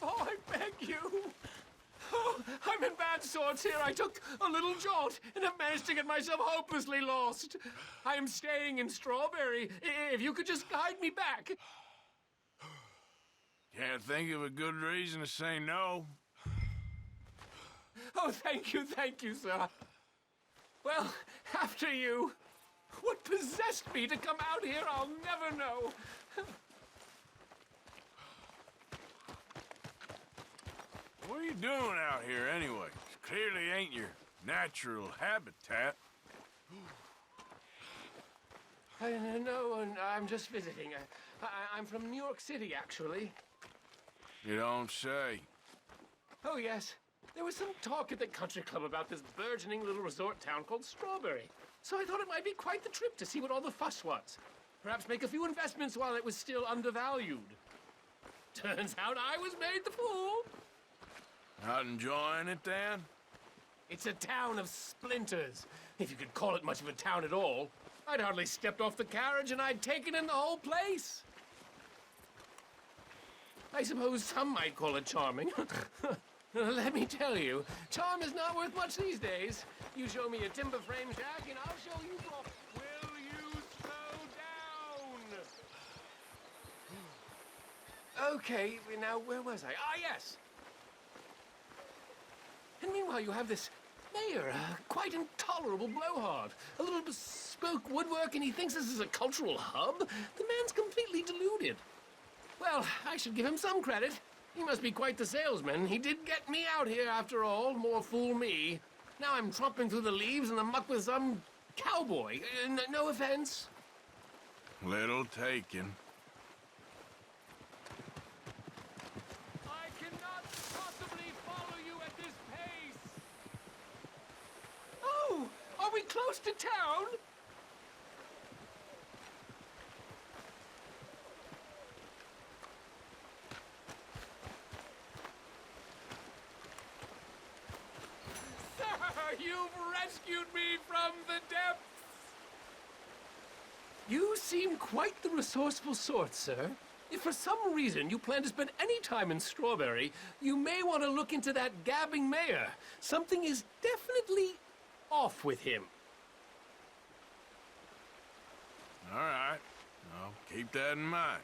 Oh, I beg you. Oh, I'm in bad sorts here. I took a little jaunt and have managed to get myself hopelessly lost. I am staying in Strawberry. If you could just guide me back. Can't think of a good reason to say no. Oh, thank you, sir. Well, after you. What possessed me to come out here, I'll never know. What are you doing out here anyway? Clearly ain't your natural habitat. No, I'm just visiting. I'm from New York City, actually. You don't say. Oh, yes. There was some talk at the country club about this burgeoning little resort town called Strawberry. So I thought it might be quite the trip to see what all the fuss was. Perhaps make a few investments while it was still undervalued. Turns out I was made the fool. Not enjoying it, then? It's a town of splinters, if you could call it much of a town at all. I'd hardly stepped off the carriage and I'd taken in the whole place. I suppose some might call it charming. Let me tell you, charm is not worth much these days. You show me a timber frame shack and I'll show you... Will you slow down? Okay, now where was I? Ah, yes. And meanwhile you have this mayor, a quite intolerable blowhard. A little bespoke woodwork and he thinks this is a cultural hub? The man's completely deluded. Well, I should give him some credit. He must be quite the salesman. He did get me out here after all. More fool me. Now I'm tromping through the leaves and the muck with some cowboy. No offense. Little taken. I cannot possibly follow you at this pace. Oh, are we close to town? You've rescued me from the depths! You seem quite the resourceful sort, sir. If for some reason you plan to spend any time in Strawberry, you may want to look into that gabbing mayor. Something is definitely off with him. All right. I'll keep that in mind.